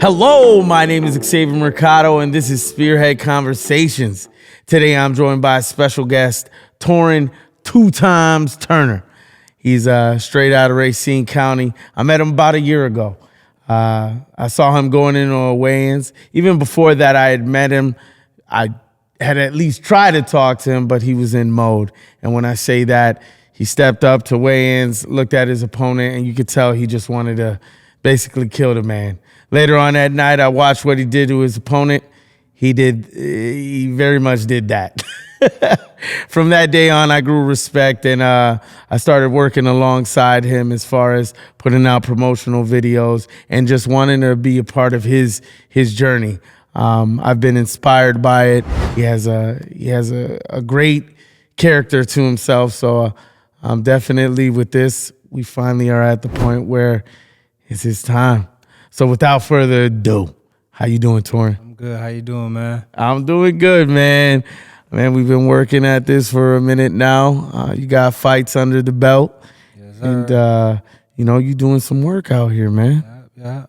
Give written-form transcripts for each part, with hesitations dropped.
Hello, my name is Xavier Mercado, and this is Spearhead Conversations. Today, I'm joined by a special guest, Torin, 2 times Turner. He's straight out of Racine County. I met him about a year ago. I saw him going into a weigh-ins. Even before that, I had met him. I had at least tried to talk to him, but he was in mode. And when I say that, he stepped up to weigh-ins, looked at his opponent, and you could tell he just wanted to basically kill the man. Later on that night, I watched what he did to his opponent. He very much did that. From that day on, I grew respect, and I started working alongside him as far as putting out promotional videos and just wanting to be a part of his journey. I've been inspired by it. He has a great character to himself. So definitely with this, we finally are at the point where it's his time. So without further ado, how you doing, Torin? I'm good. How you doing, man? I'm doing good, man. Man, we've been working at this for a minute now. You got fights under the belt. Yes, sir. And, you doing some work out here, man. Yeah.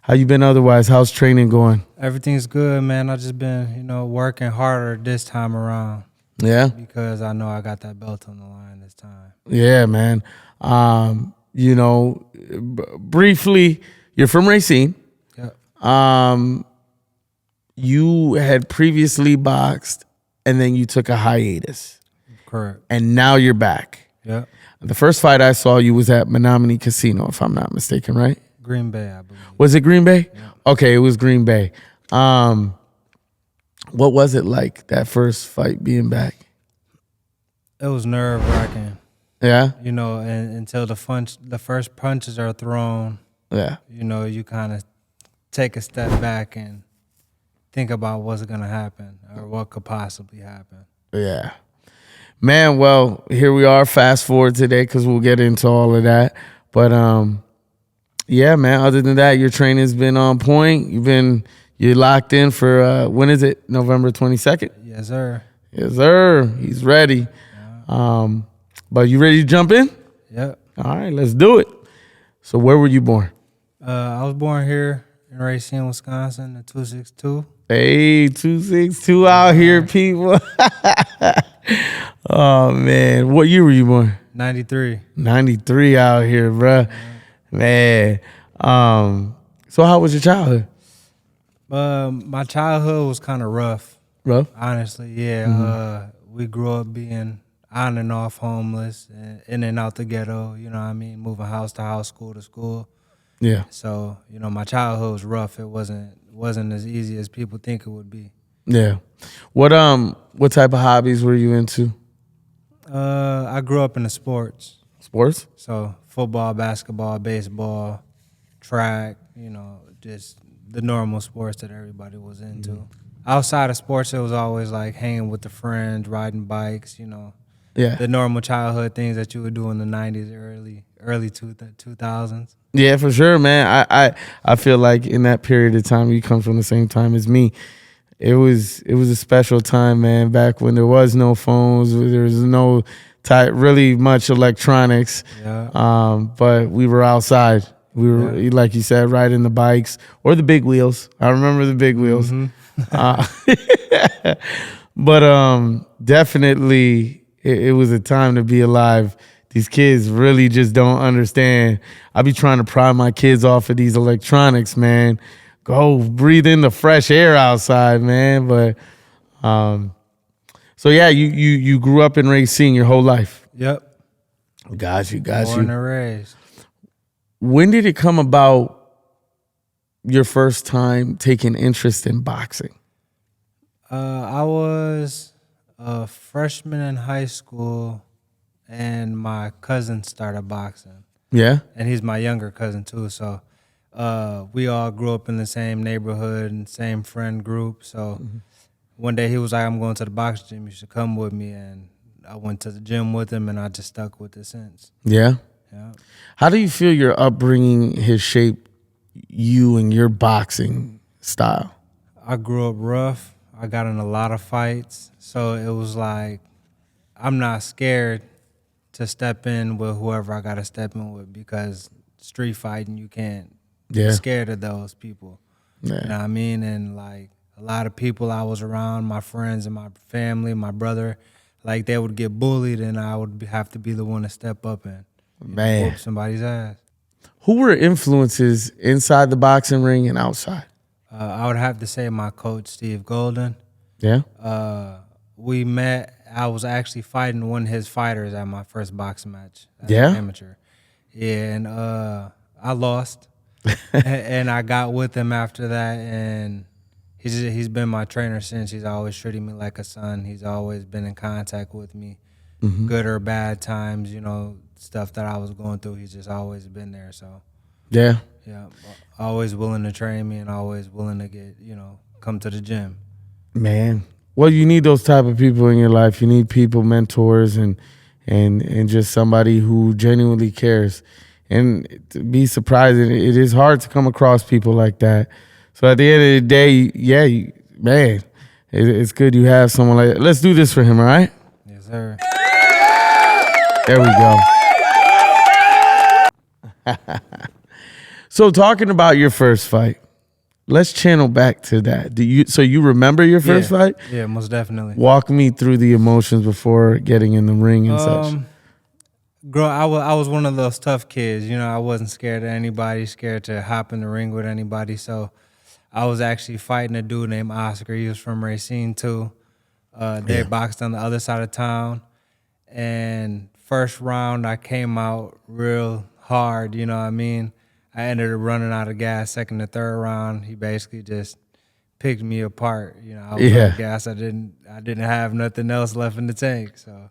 How you been otherwise? How's training going? Everything's good, man. I just been, working harder this time around. Yeah? Because I know I got that belt on the line this time. Yeah, man. Briefly, you're from Racine. Yep. You had previously boxed, and then you took a hiatus. Correct. And now you're back. Yep. The first fight I saw you was at Menominee Casino, if I'm not mistaken, right? Green Bay, I believe. Was it Green Bay? Yeah. Okay, it was Green Bay. What was it like, that first fight being back? It was nerve-wracking. Yeah? And until the first punches are thrown, Yeah. you kind of take a step back and think about what's going to happen or what could possibly happen. Yeah. Man, well, here we are. Fast forward today because we'll get into all of that. But, yeah, man, other than that, your training's been on point. You're locked in for, when is it? November 22nd? Yes, sir. Yes, sir. He's ready. Yeah. But you ready to jump in? Yep. All right, let's do it. So where were you born? I was born here in Racine, Wisconsin, in 262. Hey, 262 out here, people. Oh, man. What year were you born? 93. 93 out here, bruh. Man. So how was your childhood? My childhood was kind of rough. Rough? Honestly, yeah. Mm-hmm. We grew up being on and off homeless, and in and out the ghetto, moving house to house, school to school. Yeah. So, my childhood was rough. It wasn't as easy as people think it would be. Yeah. What type of hobbies were you into? I grew up in the sports. Sports? So football, basketball, baseball, track, just the normal sports that everybody was into. Mm-hmm. Outside of sports, it was always like hanging with the friends, riding bikes, Yeah. the normal childhood things that you would do in the 90s, early 2000s. Yeah, for sure, man. I feel like in that period of time, you come from the same time as me. It was a special time, man, back when there was no phones, there was no really much electronics. Yeah. But we were outside. We were, like you said, riding the bikes or the big wheels. I remember the big wheels. Mm-hmm. But definitely it was a time to be alive. These kids really just don't understand. I be trying to pry my kids off of these electronics, man. Go breathe in the fresh air outside, man. But so yeah, you grew up in Racine your whole life. Yep. Got you. Born and raised. When did it come about your first time taking interest in boxing? I was a freshman in high school, and my cousin started boxing. Yeah? And he's my younger cousin, too. So we all grew up in the same neighborhood and same friend group. So one day he was like, I'm going to the boxing gym. You should come with me. And I went to the gym with him, and I just stuck with it since. Yeah? Yeah. How do you feel your upbringing has shaped you and your boxing style? I grew up rough. I got in a lot of fights. So it was like, I'm not scared to step in with whoever I got to step in with, because street fighting, you can't be scared of those people. You know what I mean? And like a lot of people I was around, my friends and my family, my brother, like they would get bullied, and I would have to be the one to step up and whoop somebody's ass. Who were influences inside the boxing ring and outside? I would have to say my coach, Steve Golden. Yeah. We met. I was actually fighting one of his fighters at my first boxing match as Yeah? an amateur. Yeah, and I lost. And I got with him after that, and he's been my trainer since. He's always treated me like a son. He's always been in contact with me, good or bad times, you know, stuff that I was going through. He's just always been there. So Yeah. yeah, always willing to train me and always willing to get, you know, come to the gym. Man. Well, you need those type of people in your life. You need people, mentors, and just somebody who genuinely cares. And to be surprised, it is hard to come across people like that. So at the end of the day, yeah, man, it's good you have someone like that. Let's do this for him, all right? Yes, sir. There we go. So talking about your first fight, let's channel back to that. So you remember your first fight? Yeah, most definitely. Walk me through the emotions before getting in the ring and such. I was one of those tough kids. You know, I wasn't scared of anybody, scared to hop in the ring with anybody. So I was actually fighting a dude named Oscar. He was from Racine too. They boxed on the other side of town. And first round, I came out real hard, you know what I mean? I ended up running out of gas second to third round. He basically just picked me apart. You know, I was out of gas. I didn't have nothing else left in the tank. So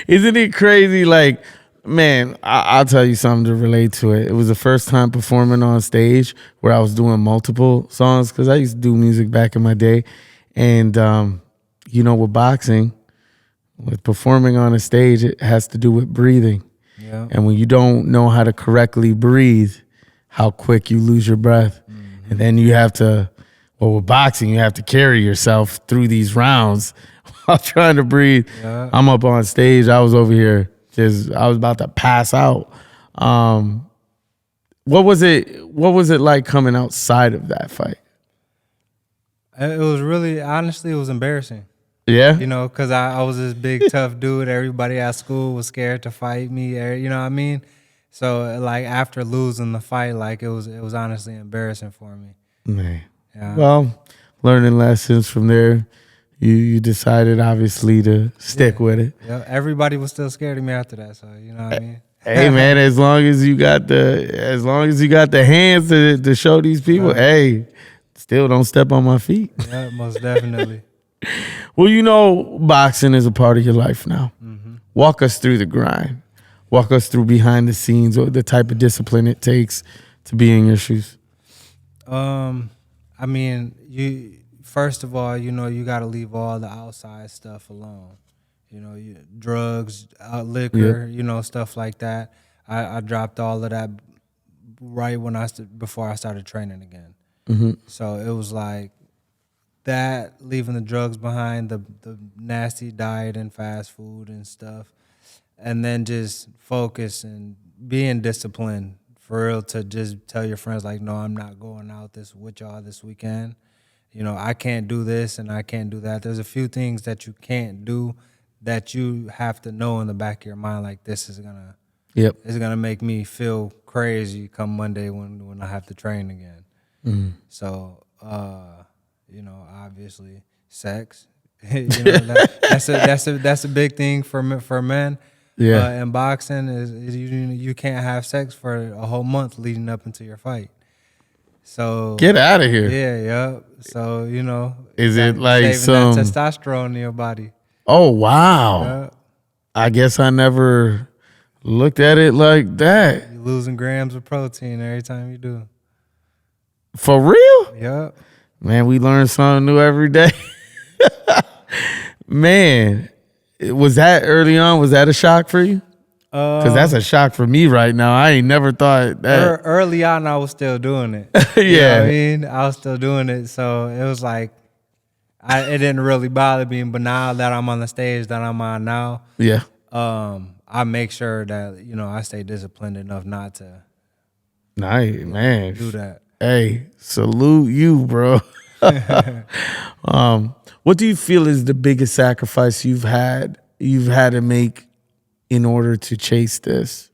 Isn't it crazy? Like, man, I'll tell you something to relate to it. It was the first time performing on stage where I was doing multiple songs because I used to do music back in my day. And, you know, with boxing, with performing on a stage, it has to do with breathing. yeah. And when you don't know how to correctly breathe, how quick you lose your breath. And then you have to, well, with boxing, you have to carry yourself through these rounds while trying to breathe. Yeah. I'm up on stage. I was over here I was about to pass out. What was it like coming outside of that fight? It was really, honestly, it was embarrassing. Yeah? You know, because I was this big, tough dude. Everybody at school was scared to fight me. You know what I mean? So, like, after losing the fight, like, it was honestly embarrassing for me. Man. Yeah. Well, learning lessons from there, you decided, obviously, to stick with it. Yeah, everybody was still scared of me after that, so, you know what I mean? Hey, man, as long as you got the hands to show these people, hey, still don't step on my feet. Yeah, most definitely. Well, you know, boxing is a part of your life now. Walk us through the grind. Walk us through behind the scenes or the type of discipline it takes to be in your shoes. I mean, first of all, you know, you got to leave all the outside stuff alone. You know, drugs, liquor, you know, stuff like that. I dropped all of that right when before I started training again. So it was like that, leaving the drugs behind, the nasty diet and fast food and stuff, and then just focus and being disciplined for real to just tell your friends like, no, I'm not going out with y'all this weekend. You know, I can't do this and I can't do that. There's a few things that you can't do that you have to know in the back of your mind, like this is gonna make me feel crazy come Monday when I have to train again. So you know, obviously sex. You know, that's a big thing for men. Yeah. In boxing is you can't have sex for a whole month leading up into your fight. So Get out of here. Yeah. So, you know, Is it like saving some that testosterone in your body? Oh, wow. Yeah. I guess I never looked at it like that. You're losing grams of protein every time you do. For real? Yep. Man, we learn something new every day. Man, was that early on? Was that a shock for you? Because that's a shock for me right now. I ain't never thought that. Early on, I was still doing it. Yeah. You know what I mean? I was still doing it. So it was like, it didn't really bother me. But now that I'm on the stage that I'm on now, Yeah. I make sure that, you know, I stay disciplined enough not to Nice, man. do that. Hey, salute you, bro. What do you feel is the biggest sacrifice you've had to make in order to chase this?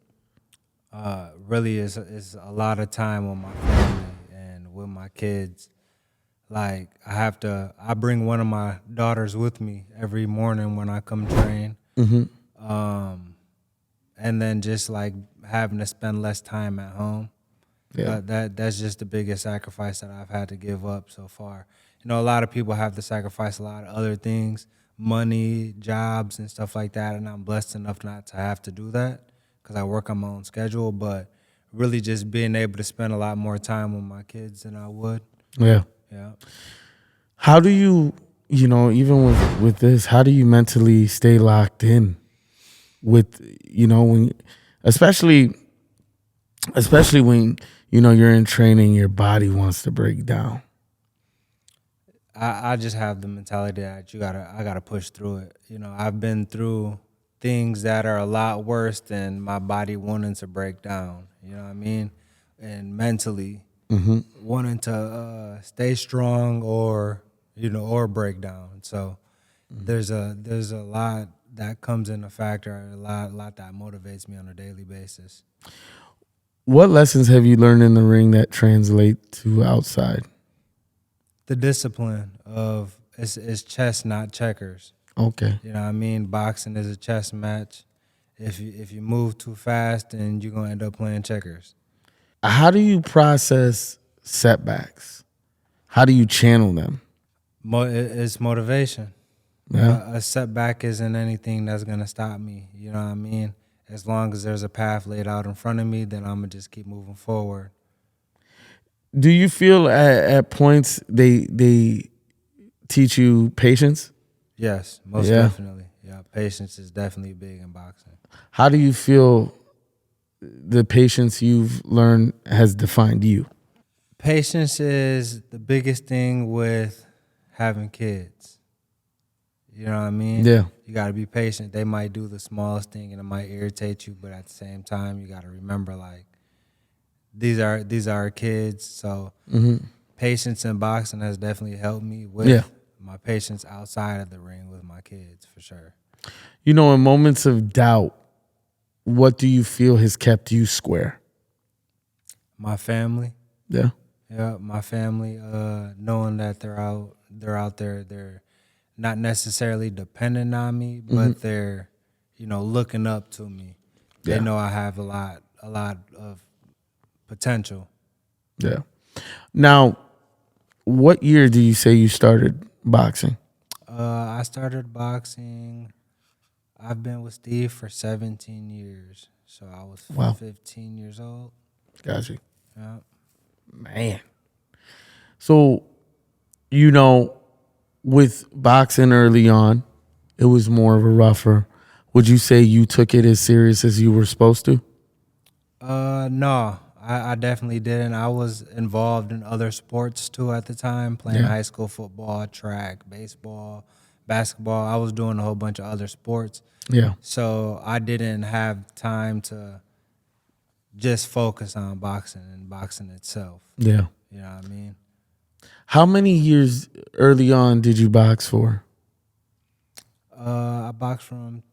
Really is a lot of time with my family and with my kids. Like I bring one of my daughters with me every morning when I come train. Um, and then just like having to spend less time at home. Yeah. That's just the biggest sacrifice that I've had to give up so far. You know, a lot of people have to sacrifice a lot of other things, money, jobs, and stuff like that. And I'm blessed enough not to have to do that because I work on my own schedule. But really, just being able to spend a lot more time with my kids than I would. Yeah. Yeah. How do you, even with this, how do you mentally stay locked in with, when, especially when, you're in training, your body wants to break down. I just have the mentality that I gotta push through it. You know, I've been through things that are a lot worse than my body wanting to break down. You know what I mean? And mentally wanting to stay strong or break down. So there's a lot that comes in a factor, a lot that motivates me on a daily basis. What lessons have you learned in the ring that translate to outside? The discipline of it's chess, not checkers. Okay. You know what I mean? Boxing is a chess match. If you move too fast, then you're gonna end up playing checkers. How do you process setbacks? How do you channel them? It's motivation. Yeah. A setback isn't anything that's gonna stop me. You know what I mean? As long as there's a path laid out in front of me, then I'm gonna just keep moving forward. Do you feel at points they teach you patience? Yes, most Yeah. definitely. Yeah, patience is definitely big in boxing. How do you feel the patience you've learned has defined you? Patience is the biggest thing with having kids. You know what I mean? Yeah. You got to be patient. They might do the smallest thing and it might irritate you, but at the same time, you got to remember like these are our kids. So patience in boxing has definitely helped me with Yeah. my patience outside of the ring with my kids for sure. In moments of doubt, what do you feel has kept you square? My family, Yeah. yeah, my family, knowing that they're out there, they're not necessarily dependent on me, but they're, looking up to me. They Yeah. know I have a lot of potential. Yeah. Now, what year do you say you started boxing? I started boxing. I've been with Steve for 17 years, so I was Wow. 15 years old. Gotcha. Yeah. Man. So, you know, with boxing early on, it was more of a rougher. Would you say you took it as serious as you were supposed to? No, I definitely didn't. I was involved in other sports too at the time, playing Yeah. high school football, track, baseball, basketball. I was doing a whole bunch of other sports. Yeah. So I didn't have time to just focus on boxing and boxing itself. Yeah. You know what I mean? How many years early on did you box for? I boxed from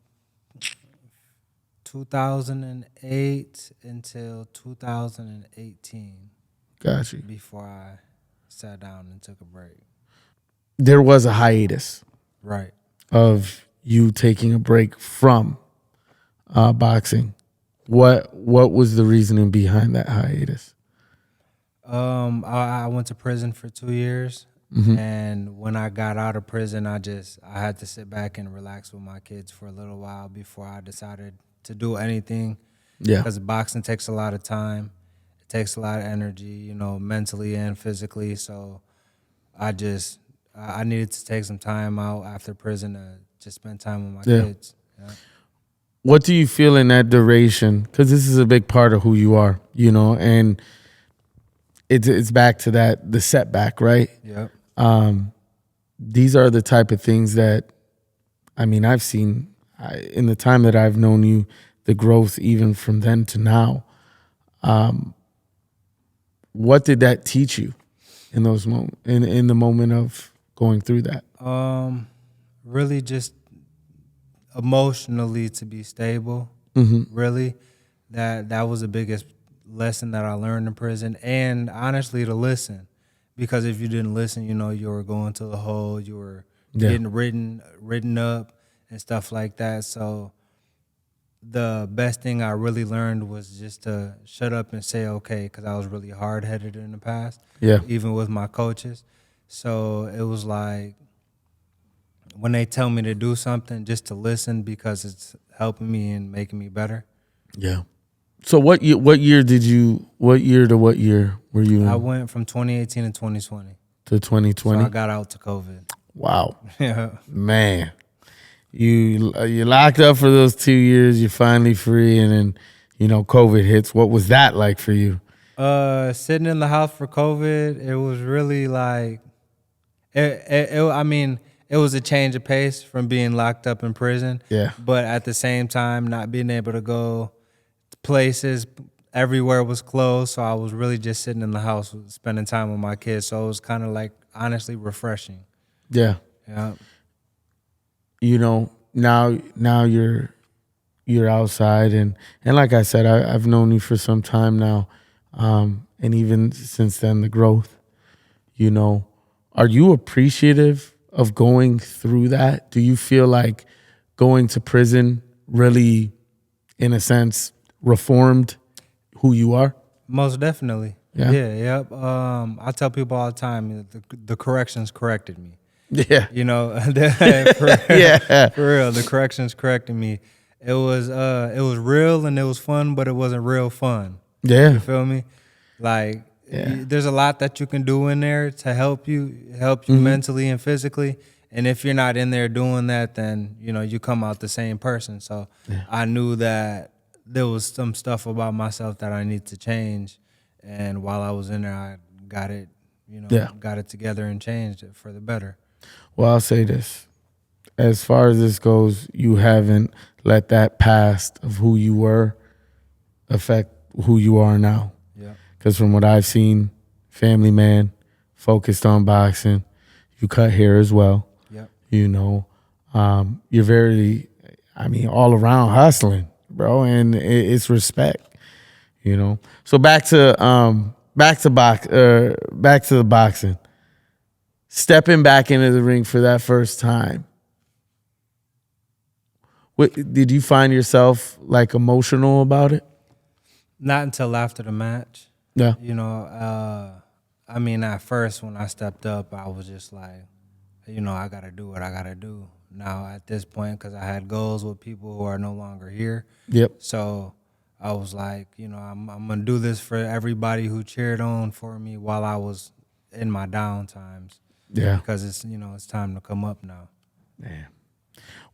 2008 until 2018 Gotcha. before I sat down and took a break. There was a hiatus Right. of you taking a break from boxing. What was the reasoning behind that hiatus? I went to prison for 2 years, and when I got out of prison, I had to sit back and relax with my kids for a little while before I decided to do anything. Yeah. Because boxing takes a lot of time, it takes a lot of energy, mentally and physically. So I needed to take some time out after prison to just spend time with my kids. Yeah. What do you feel in that duration? Because this is a big part of who you are, and it's back to the setback, right? Yep. These are the type of things that, I've seen in the time that I've known you, the growth even from then to now. what did that teach you in those in the moment of going through that? Really just emotionally to be stable. Really, that was the biggest lesson that I learned in prison, and honestly to listen, because if you didn't listen, you were going to the hole, you were getting written up and stuff like that. So the best thing I really learned was just to shut up and say okay, because I was really hard-headed in the past, even with my coaches. So it was like when they tell me to do something, just to listen, because it's helping me and making me better. Yeah. So what year to what year were you in? I went from 2018 to 2020. To 2020? So I got out to COVID. Wow. Yeah. Man. You locked up for those 2 years, you're finally free, and then, COVID hits. What was that like for you? Sitting in the house for COVID, it was really like, it was a change of pace from being locked up in prison. Yeah. But at the same time, not being able to go places, everywhere was closed. So I was really just sitting in the house, spending time with my kids. So it was kind of like, honestly, refreshing. Yeah. Yeah. Now you're outside, and like I said, I've known you for some time now, and even since then, the growth. Are you appreciative of going through that? Do you feel like going to prison really, in a sense, reformed who you are? Most definitely. Yeah. Yep. I tell people all the time, the corrections corrected me. Yeah. For real, the corrections corrected me. It was real and it was fun, but it wasn't real fun. Yeah. You feel me? Like, there's a lot that you can do in there to help you mentally and physically. And if you're not in there doing that, then, you come out the same person. So I knew that there was some stuff about myself that I need to change. And while I was in there, I got it, got it together and changed it for the better. Well, I'll say this. As far as this goes, you haven't let that past of who you were affect who you are now. Yeah. Because from what I've seen, family man, focused on boxing, you cut hair as well. Yep. You're very, all around hustling, bro, and it's respect. So back to the boxing. Stepping back into the ring for that first time. Did you find yourself like emotional about it? Not until after the match. Yeah. At first when I stepped up, I was just like, I got to do what I got to do. Now at this point, because I had goals with people who are no longer here. Yep. So I was like, I'm going to do this for everybody who cheered on for me while I was in my down times. Yeah. Because it's time to come up now. Man.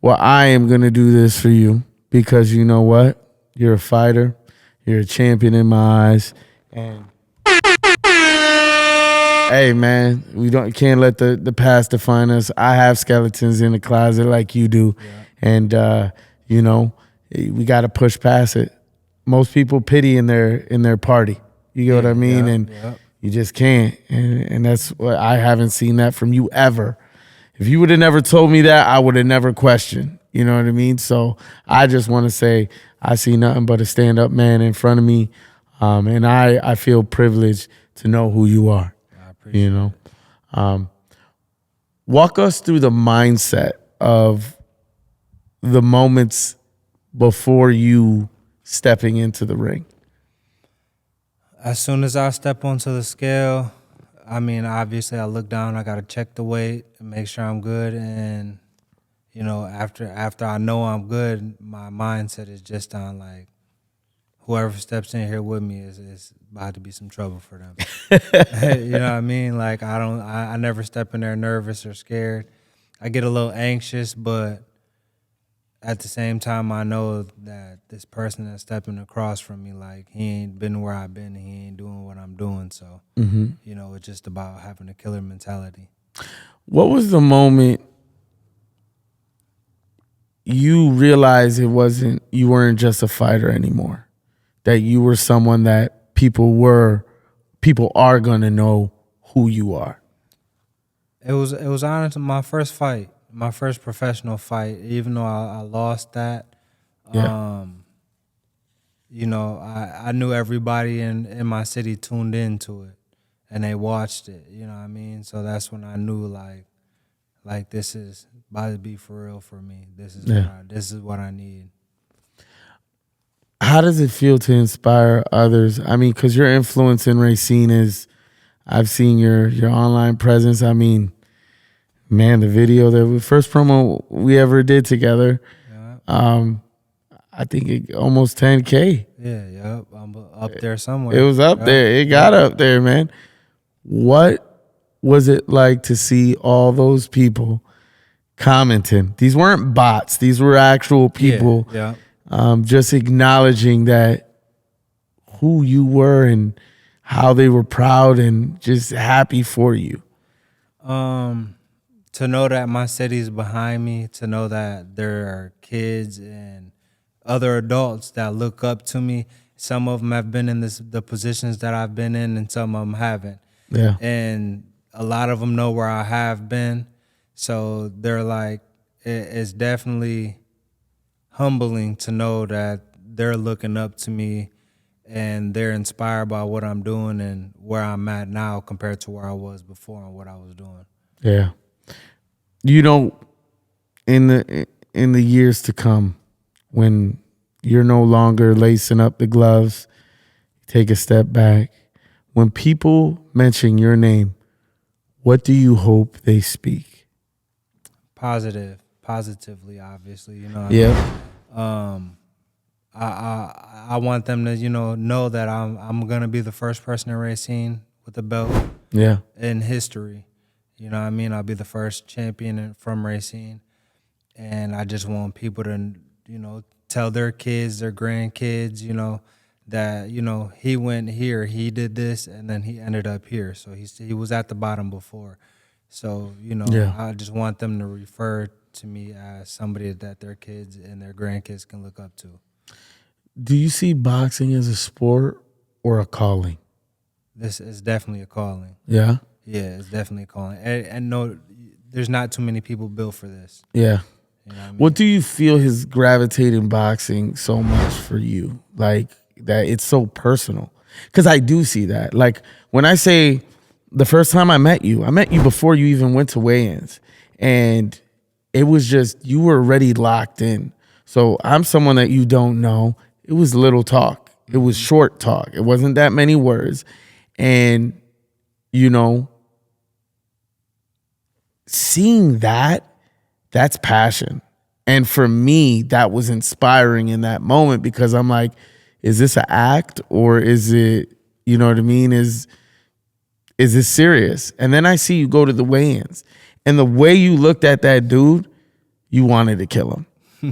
Well, I am going to do this for you because you know what? You're a fighter. You're a champion in my eyes. And hey, man, can't let the past define us. I have skeletons in the closet like you do. Yeah. And, we got to push past it. Most people pity in their party. You get what I mean? Yeah, and you just can't. And that's what I haven't seen that from you ever. If you would have never told me that, I would have never questioned. You know what I mean? So I just want to say I see nothing but a stand-up man in front of me. And I feel privileged to know who you are. I appreciate it. Walk us through the mindset of the moments before you stepping into the ring. As soon as I step onto the scale, obviously I look down, I got to check the weight and make sure I'm good. And, after I know I'm good, my mindset is just on like, whoever steps in here with me is about to be some trouble for them. You know what I mean? Like I never step in there nervous or scared. I get a little anxious, but at the same time, I know that this person that's stepping across from me, like, he ain't been where I've been. He ain't doing what I'm doing. So, it's just about having a killer mentality. What was the moment you realized you weren't just a fighter anymore? That you were someone that people were people are gonna know who you are? It was honestly my first fight, my first professional fight. Even though I lost that, Yeah. you know, I knew everybody in my city tuned into it, and they watched it. You know what I mean? So that's when I knew like this is about to be for real for me. This is this is what I need. How does it feel to inspire others? I mean, because your influence in Racine is, I've seen your online presence. I mean, man, the video first promo we ever did together, Yeah. I think almost 10K. Yeah, yep. I'm up there somewhere. It was up there. It got up there, man. What was it like to see all those people commenting? These weren't bots. These were actual people. Yeah. Just acknowledging that who you were and how they were proud and just happy for you. To know that my city's behind me, to know that there are kids and other adults that look up to me. Some of them have been in the positions that I've been in, and some of them haven't. Yeah. And a lot of them know where I have been. So they're like, it's definitely humbling to know that they're looking up to me and they're inspired by what I'm doing and where I'm at now compared to where I was before and what I was doing. Yeah. You know, in the years to come, when you're no longer lacing up the gloves, take a step back. When people mention your name, what do you hope they speak? Positively, obviously, you know. Yeah. I want them to, know that I'm gonna be the first person in Racine with a belt. Yeah. In history, you know what I mean. I'll be the first champion from Racine, and I just want people to, tell their kids, their grandkids, that he went here, he did this, and then he ended up here. So he was at the bottom before. So I just want them to refer to me as somebody that their kids and their grandkids can look up to. Do you see boxing as a sport or a calling? This is definitely a calling. Yeah? Yeah, it's definitely a calling. And no, there's not too many people built for this. Yeah. You know what I mean? What do you feel has gravitated boxing so much for you? Like, that it's so personal? Because I do see that. Like, when I say the first time I met you before you even went to weigh-ins. And it was just, you were already locked in. So I'm someone that you don't know. It was little talk. It was short talk. It wasn't that many words. And, seeing that's passion. And for me, that was inspiring in that moment because I'm like, is this an act or is it, you know what I mean? Is this serious? And then I see you go to the weigh-ins. And the way you looked at that dude, you wanted to kill him.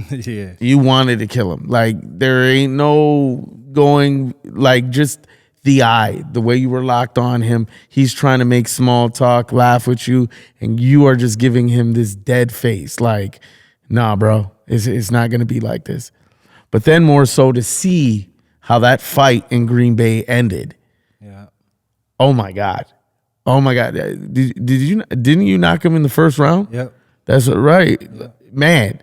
Yeah. You wanted to kill him. Like, there ain't no going, like, just the eye, the way you were locked on him. He's trying to make small talk, laugh with you, and you are just giving him this dead face. Like, nah, bro, it's not going to be like this. But then more so to see how that fight in Green Bay ended. Yeah. Oh, my God. Didn't you knock him in the first round? Yep. That's right. Yep. Man,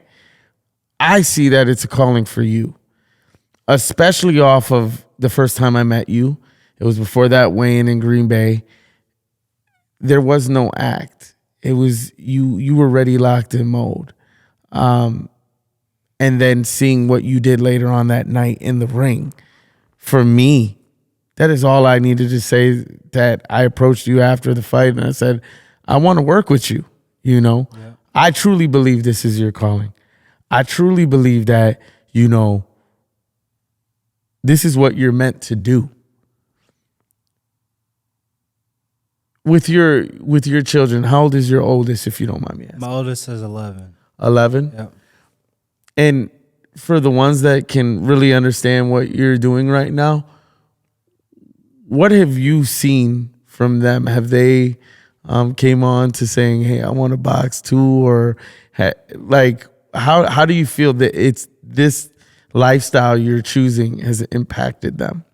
I see that it's a calling for you, especially off of the first time I met you. It was before that weigh-in in Green Bay. There was no act. It was you were ready, locked in mode. And then seeing what you did later on that night in the ring, for me, that is all I needed to say. That I approached you after the fight and I said, I want to work with you. Yeah. I truly believe this is your calling. I truly believe that, this is what you're meant to do. With your children, how old is your oldest, if you don't mind me asking? My oldest is 11. 11? Yep. And for the ones that can really understand what you're doing right now, what have you seen from them? Have they came on to saying, hey, I want to box too? Or how do you feel that it's this lifestyle you're choosing has impacted them?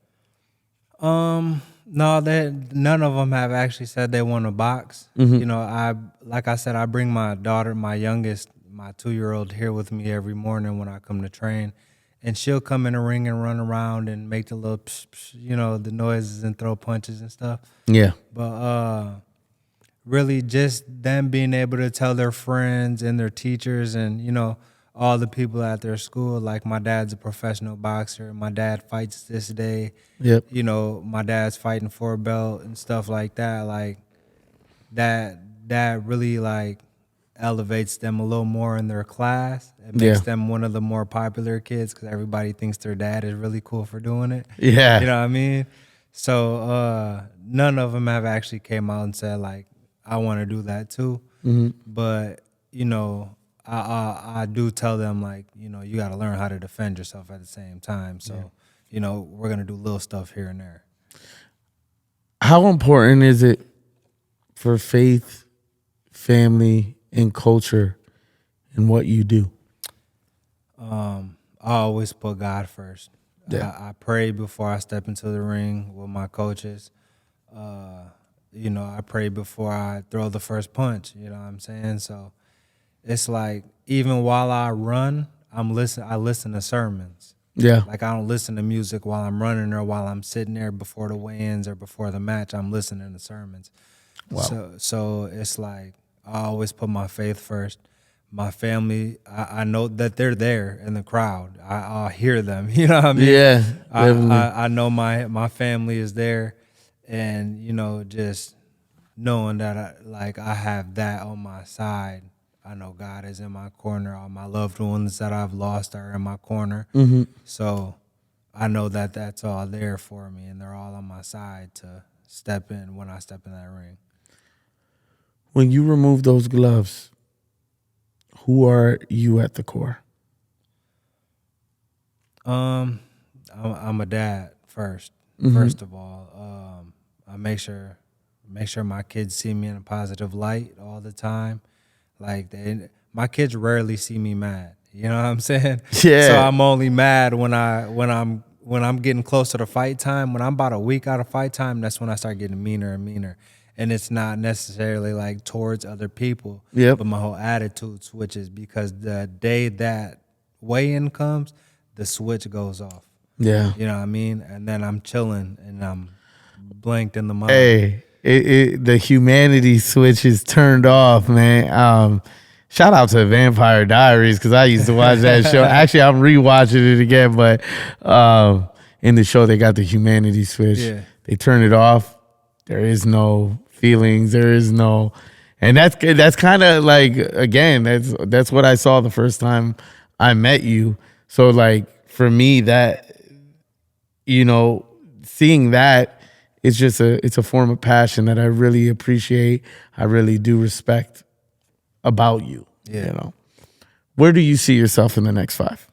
No, none of them have actually said they want to box. You know, like I said, I bring my daughter, my youngest, my 2-year-old here with me every morning when I come to train, and she'll come in the ring and run around and make the little, psh, psh, you know, the noises and throw punches and stuff. Yeah. But really, just them being able to tell their friends and their teachers and, you know, all the people at their school, like my dad's a professional boxer. My dad fights this day. Yep. You know, my dad's fighting for a belt and stuff like that. Like that really like elevates them a little more in their class. It makes them one of the more popular kids because everybody thinks their dad is really cool for doing it. Yeah. You know what I mean? So none of them have actually came out and said like, I want to do that too. But, you know, I do tell them, like, you know, you got to learn how to defend yourself at the same time. So, you know, we're going to do little stuff here and there. How important is it for faith, family, and culture in what you do? I always put God first. Yeah. I pray before I step into the ring with my coaches. You know, I pray before I throw the first punch. You know what I'm saying? So it's like even while I run, I listen to sermons. Yeah. Like I don't listen to music while I'm running or while I'm sitting there before the weigh-ins or before the match. I'm listening to sermons. Wow. So it's like I always put my faith first. My family, I know that they're there in the crowd. I'll hear them. You know what I mean? Yeah. I know my family is there, and you know, just knowing that I have that on my side. I know God is in my corner. All my loved ones that I've lost are in my corner. So I know that that's all there for me, and they're all on my side to step in when I step in that ring. When you remove those gloves, who are you at the core? I'm a dad first. First of all, I make sure my kids see me in a positive light all the time. Like my kids rarely see me mad. You know what I'm saying? Yeah. So I'm only mad when I'm getting close to the fight time. When I'm about a week out of fight time, that's when I start getting meaner and meaner. And it's not necessarily like towards other people, but my whole attitude switches because the day that weigh-in comes, the switch goes off. Yeah. You know what I mean? And then I'm chilling and I'm blanked in the mind. Hey, the humanity switch is turned off, man. Shout out to Vampire Diaries because I used to watch that show. Actually, I'm rewatching it again, but in the show they got the humanity switch. Yeah. They turn it off. There is no feelings. There is no, and that's kind of like, again, that's what I saw the first time I met you. So like for me, that, you know, seeing that, it's a form of passion that I really appreciate. I really do respect about you. Yeah. You know, where do you see yourself in the next 5?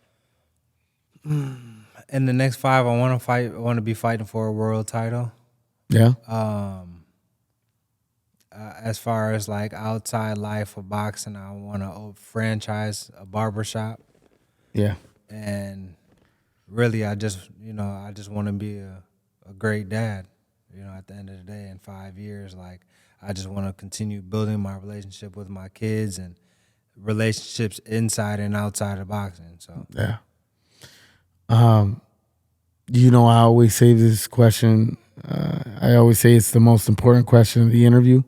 In the next 5, I want to fight. I want to be fighting for a world title. Yeah. As far as like outside life of boxing, I want to franchise a barbershop. Yeah. And really, I just want to be a great dad. You know, at the end of the day, in 5 years, like I just want to continue building my relationship with my kids and relationships inside and outside of boxing. So yeah. You know, I always say this question. I always say it's the most important question of the interview.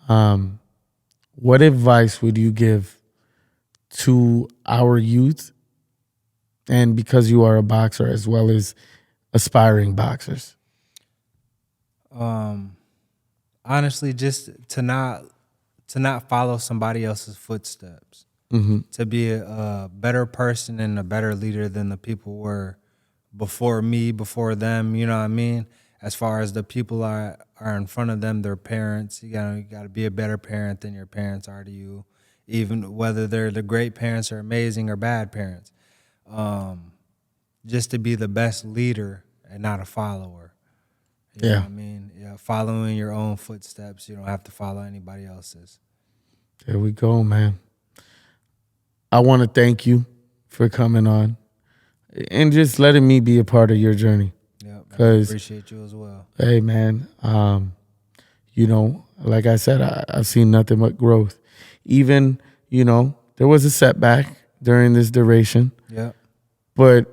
What advice would you give to our youth, and because you are a boxer as well as aspiring boxers? Honestly, just to not follow somebody else's footsteps. To be a better person and a better leader than the people were before me, before them. You know what I mean? As far as the people are in front of them, their parents. You gotta be a better parent than your parents are to you, even whether they're the great parents or amazing or bad parents. Just to be the best leader and not a follower. You know what I mean? Yeah, following your own footsteps. You don't have to follow anybody else's. There we go, man. I want to thank you for coming on and just letting me be a part of your journey. Yep, Because appreciate you as well. hey, man, like I said, I've seen nothing but growth. Even, there was a setback during this duration, Yeah. but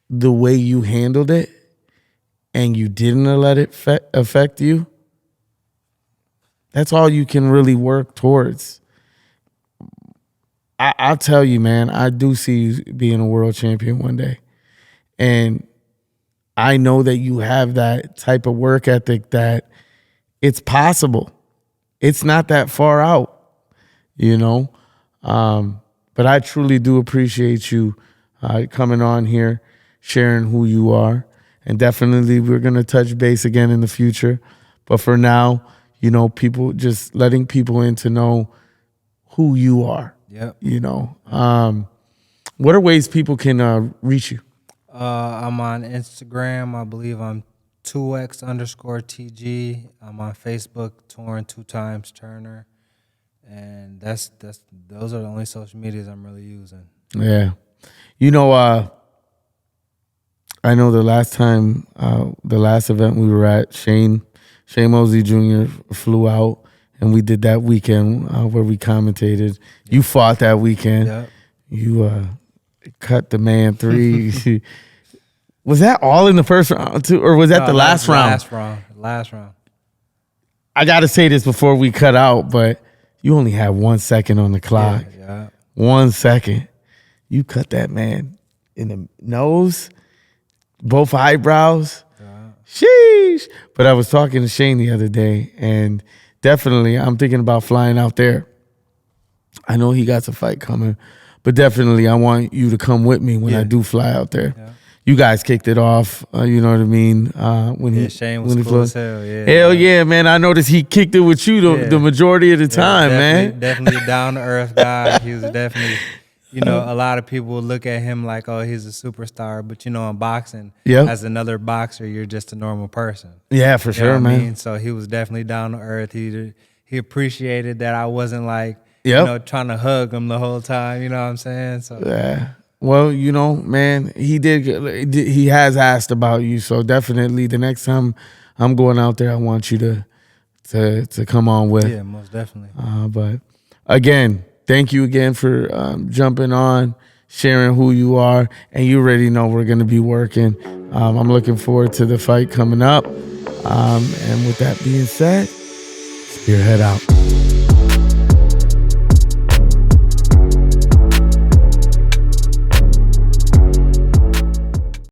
the way you handled it and you didn't let it affect you, that's all you can really work towards. I'll tell you, man, I do see you being a world champion one day. And I know that you have that type of work ethic that it's possible. It's not that far out, But I truly do appreciate you coming on here, sharing who you are. And definitely we're going to touch base again in the future. But for now, people, just letting people in to know who you are. Yep. What are ways people can reach you? I'm on Instagram. I believe I'm 2x_TG. I'm on Facebook, Torren 2x Turner. And those are the only social medias I'm really using. Yeah. I know the last event we were at, Shane Mosley Jr. flew out, and we did that weekend where we commentated. You fought that weekend. Yep. You cut the man 3. Was that all in the first round too, or was that the last round? Last round. I got to say this before we cut out, but you only had 1 second on the clock. Yeah. 1 second. You cut that man in the nose, both eyebrows. Sheesh. But I was talking to Shane the other day, and definitely I'm thinking about flying out there. I know he got a fight coming, but definitely I want you to come with me when I do fly out there. Yeah. You guys kicked it off, you know what I mean? Shane was cool as hell, yeah. Hell yeah, man. I noticed he kicked it with you the majority of the time, man. Definitely a down-to-earth guy. He was definitely, a lot of people would look at him like, oh, he's a superstar. But, in boxing, as another boxer, you're just a normal person. Yeah, for sure, man. I mean? So he was definitely down-to-earth. He appreciated that I wasn't like, trying to hug him the whole time. You know what I'm saying? So yeah. Well, man, he has asked about you, so definitely the next time I'm going out there, I want you to come on with. Yeah, most definitely. But again, thank you again for jumping on, sharing who you are, and you already know we're going to be working. I'm looking forward to the fight coming up. And with that being said, Spearhead out.